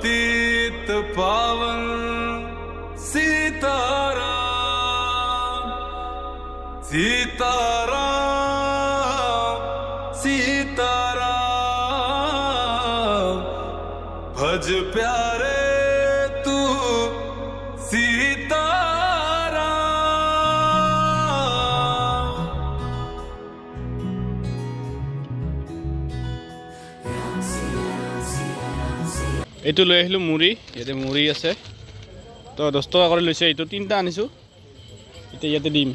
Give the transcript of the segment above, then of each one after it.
पतित पावन सीताराम सीताराम सीताराम भज प्यारे तू सीताराम। এইটো লৈ আহিলোঁ মুড়ি, ইয়াতে মুড়ি আছে তো 10 টকা কৰি লৈছে। এইটো 3টা আনিছোঁ, এতিয়া ইয়াতে দিম।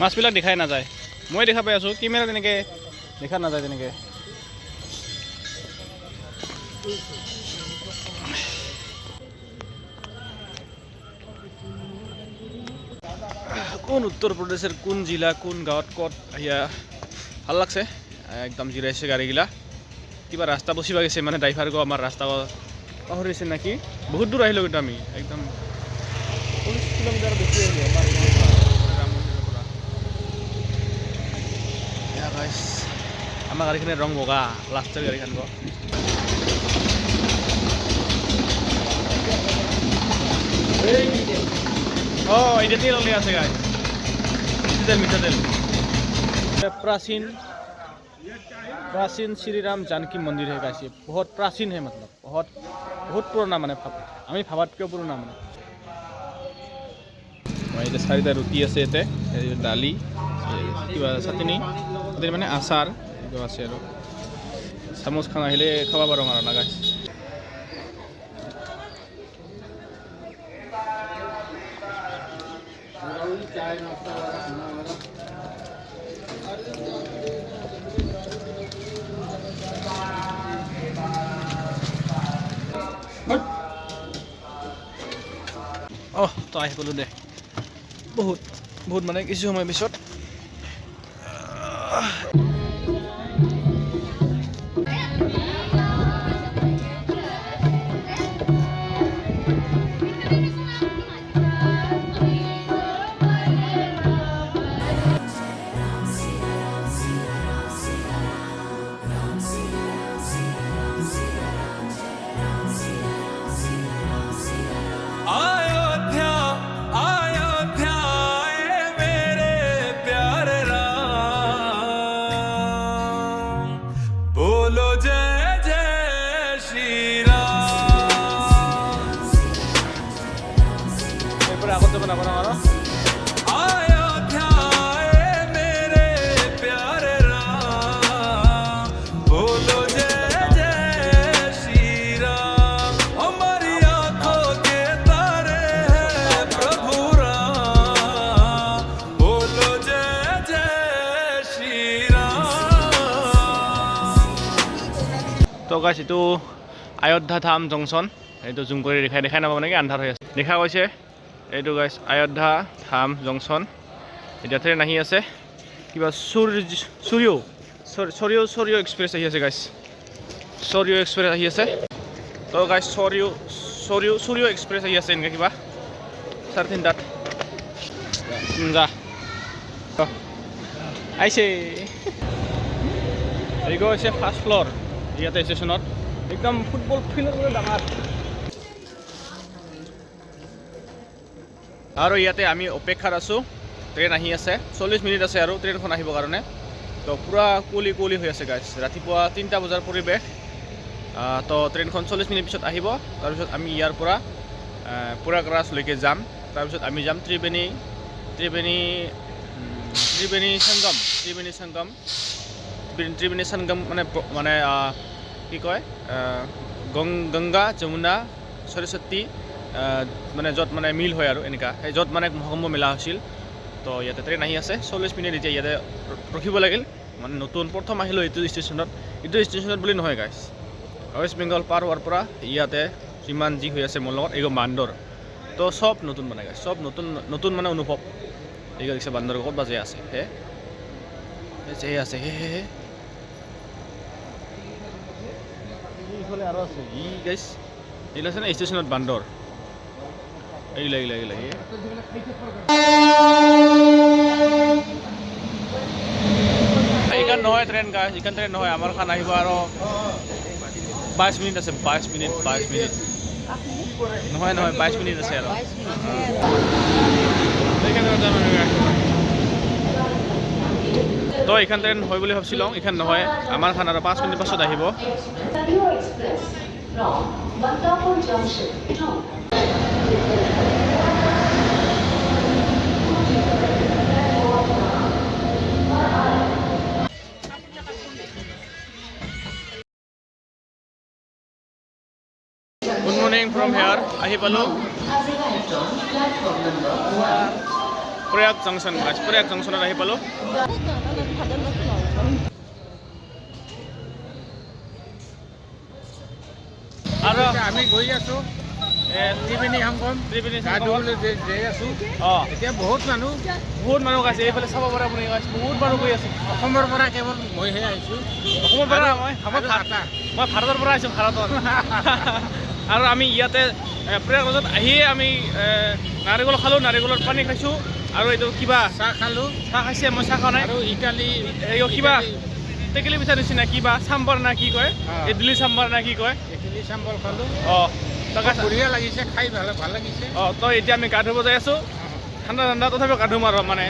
মাছবিলাক দেখাই নাযায়, মই দেখা পাই আছোঁ, কেমেৰা তেনেকৈ দেখা নাযায় তেনেকৈ। কোন উত্তৰ প্ৰদেশৰ কোন জিলা কোন গাঁৱত ক'ত আহিয়া ভাল লাগছে, একদম জিৰাইছে গাড়ীগিলা। কিবা ৰাস্তা বচিব গৈছে, মানে ড্ৰাইভাৰ গো আমাৰ ৰাস্তা পাহৰিছে নেকি। বহুত দূৰ আহিলোঁ কিন্তু আমি একদম 40 কিলোমিটাৰ বেছি আহিলোঁ আমাৰ ৰাম মন্দিৰৰ পৰা। আমাৰ গাড়ীখনৰ ৰং বগা, লাষ্টৰ গাড়ীখন গো। অঁ এতিয়া তেল ওলাই আছে গাই, মিঠা তেল। प्राचीन श्री राम जानकी मंदिर है गाइस, ये बहुत प्राचीन है, मतलब बहुत पुराना, माने आमी भाबात क्यों पुराना माने। ये 4টা रुटी আছে, এতে দালি, কিবা চাটনি, মানে আচাৰ এইটো আছে আৰু চামুচ খান আহিলে খাব পাৰোঁ আৰু না গাইস। তো আহি গ'লোঁ দে, বহুত মানে কিছু সময় পিছত। তো গাইছ এইটো অযোধ্যা ধাম জংচন, এইটো জুম কৰি দেখাই নাপাব নেকি, আন্ধাৰ হৈ আছে। দেখা গৈছে এইটো গাইছ অযোধ্যা ধাম জংচন। এতিয়া ট্ৰেইন আহি আছে, কিবা সূৰ্য এক্সপ্ৰেছ আহি আছে গাইছ, সূৰ্য এক্সপ্ৰেছ আহি আছে। তো গাইছ সূৰ্য এক্সপ্ৰেছ আহি আছে, এনেকৈ কিবা 3:30 যা আহিছে। এইটো হৈছে ফাৰ্ষ্ট ফ্ল'ৰ ইয়াতে ষ্টেচনত, একদম ফুটবল ফিল্ডৰ দৰে ডাঙৰ। আৰু ইয়াতে আমি অপেক্ষাত আছোঁ, ট্ৰেইন আহি আছে, 40 মিনিট আছে আৰু ট্ৰেইনখন আহিবৰ কাৰণে। তো পূৰা কুঁৱলী হৈ আছে গাইছ, ৰাতিপুৱা 3টা বজাৰ পৰিৱেশ। তো ট্ৰেইনখন 40 মিনিট পিছত আহিব, তাৰপিছত আমি ইয়াৰ পৰা প্ৰয়াগৰাজলৈকে যাম। তাৰপিছত আমি যাম ত্ৰিবেণী সংগম মানে কি কয়, গংগা যমুনা সৰস্বতী, মানে য'ত মানে মিল হয় আৰু এনেকুৱা, সেই য'ত মানে মহাকুম্ভ মেলা হৈছিল। তো ইয়াতে ট্ৰেইন আহি আছে, 40 মিনিট এতিয়া ইয়াতে ৰখিব লাগিল। মানে নতুন প্ৰথম আহিলোঁ এইটো ষ্টেচনত বুলি নহয় গাইছ, ৱেষ্ট বেংগল পাৰ হোৱাৰ পৰা ইয়াতে যিমান যি হৈ আছে মোৰ লগত, এইটো বান্দৰ। তো সব নতুন মানে গাইছ, সব নতুন মানে অনুভৱ। এইটো দেখিছে বান্দৰ ক'ত বাজে আছে, হে আছে এইফালে আৰু আছে ই গাইছ, এইটো আছে না ষ্টেচনত বান্দৰ। এইগিলা এইখান নহয় ট্ৰেইন গাইছ, এইখান ট্ৰেইন নহয়, আমাৰ খান আহিব আৰু 22 মিনিট আছে, 22 মিনিট নহয় 22 মিনিট আছে আৰু তো এইখান ট্ৰেইন হয় বুলি ভাবছিলোঁ, এইখান নহয়, আমাৰ খান আৰু 5 মিনিট পাছত আহিব। গুড মৰ্ণিং ফ্ৰম হেয়াৰ, আহি পালোঁ প্ৰয়াগ জংচন, প্ৰয়াগ জংচনত আহি পালোঁ। আৰু আমি গৈ আছোঁ ত্ৰিবেণী সংগম গা ধুবলৈ যাই আছোঁ। অঁ, এতিয়া বহুত মানুহ আছে এইফালে চাব পাৰে আপুনি, বহুত মানুহ গৈ আছে। অসমৰ পৰা কেৱল মইহে আহিছোঁ। অসমৰ পৰা মই ভাৰতৰ পৰা আহিছোঁ, ভাৰতৰ। আৰু আমি ইয়াতে প্ৰয়াগৰাজত আহিয়ে আমি নাৰিকল খালোঁ, নাৰিকলৰ পানী খাইছোঁ, আৰু এইটো কিবা চাহ খালোঁ, চাহ খাইছে, মই চাহ খোৱা নাই। আৰু ইটালী কিবা টেকেলি পিঠা নিচিনা কিবা চাম্বাৰ না কি কয়, ইডলি চাম্বাৰ না কি কয়, ইডলি চাম্বৰ খালোঁ। অঁ বঢ়িয়া লাগিছে, খাই ভাল লাগিছে। অঁ, তো এতিয়া আমি গা ধুব যাই আছোঁ, ঠাণ্ডা তথাপিও গা ধুম আৰু মানে।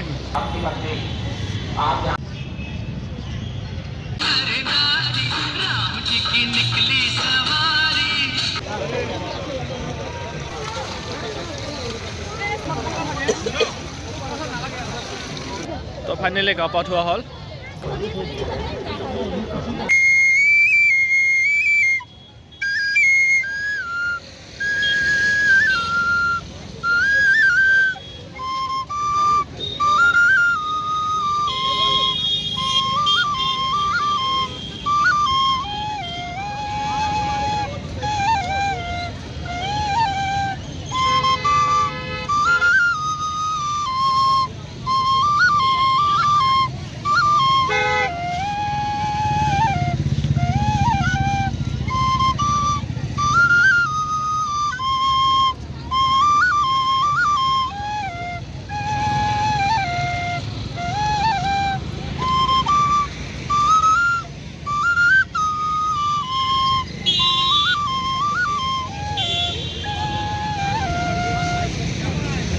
তো ফাইনেলি গা পা ধোৱা হ'ল।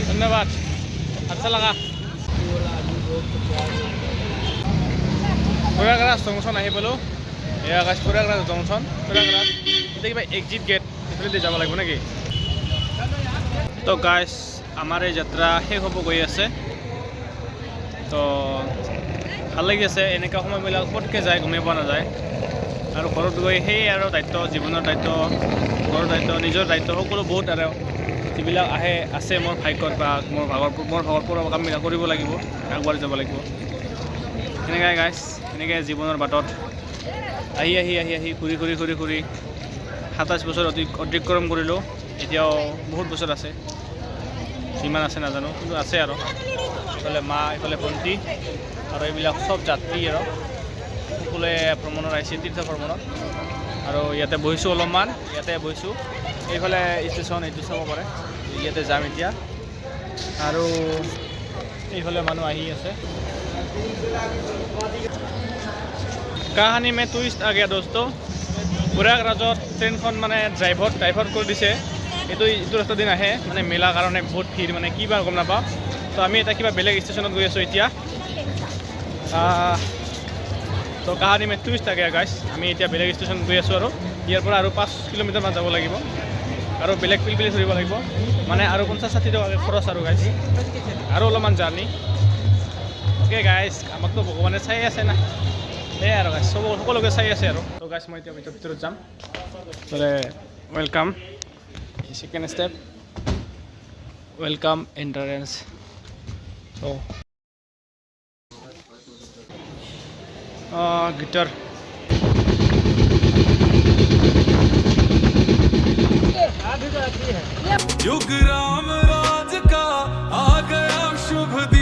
ধন্যবাদ, আচ্ছা লাগা। প্ৰয়াগৰাজ জংচন আহি পালোঁ। এয়া গাইছ প্ৰয়াগৰাজ জংচন, প্ৰয়াগৰাজ এতিয়া কিবা এক্সিট গেট সেইফালেদি যাব লাগিব নেকি? তো গাইছ আমাৰ এই যাত্ৰা শেষ হ'ব গৈ আছে। তো ভাল লাগি আছে, এনেকুৱা সময়বিলাক পটকৈ যায়, গমেই পোৱা নাযায়। আৰু ঘৰত গৈ সেই আৰু দায়িত্ব, জীৱনৰ দায়িত্ব, ঘৰৰ দায়িত্ব, নিজৰ দায়িত্ব সকলো বহুত আৰু যিবিলাক আছে মোৰ ভাগ্যত বা মোৰ ভাগৰ পৰা কামবিলাক কৰিব লাগিব, আগবাঢ়ি যাব লাগিব। এনেকৈ গাইছ, এনেকৈ জীৱনৰ বাটত আহি ঘূৰি 27 বছৰ অতিক্ৰম কৰিলোঁ। এতিয়াও বহুত বছৰ আছে, যিমান আছে নাজানো, কিন্তু আছে আৰু। এইফালে মা, এইফালে ভণ্টি, আৰু এইবিলাক চব যাত্ৰী আৰু সকলোৱে ভ্ৰমণত আহিছে, তীৰ্থ ভ্ৰমণত। আৰু ইয়াতে বহিছোঁ অলপমান, এইফালে ষ্টেচন, এইটো চাব পাৰে, ইয়াতে যাম এতিয়া। আৰু এইফালে মানুহ আহি আছে। কাহানী মে টুইষ্ট আ গয়া দোস্ত। প্ৰয়াগৰাজত ট্ৰেইনখন মানে ড্ৰাইভাৰ কৰি দিছে। এইটো ৰাস্তা দিন আহে, মানে মেলাৰ কাৰণে বহুত ভিৰ, মানে কি বা গম নাপাওঁ। তো আমি এটা কিবা বেলেগ ষ্টেচনত গৈ আছোঁ এতিয়া। তো কাহানী মে টুইষ্ট আ গয়া গাইছ, আমি এতিয়া বেলেগ ষ্টেচনত গৈ আছোঁ। আৰু ইয়াৰ পৰা আৰু 5 কিলোমিটাৰমান যাব লাগিব, আৰু বেলেগ পিলপিলি ধৰিব লাগিব, মানে আৰু 50-60 টকা খৰচ আৰু গাইছ, আৰু অলপমান জাৰ্ণি। অ'কে গাইছ, আমাকতো ভগৱানে চাই আছে না, সেয়াই আৰু গাইছ, সকলোকে চাই আছে আৰু। তো গাইছ মই এতিয়া ভিতৰত যাম। তাহলে welcome, second step, welcome entrance. তো गिटार युग राम राज का आ गया शुभ दिन।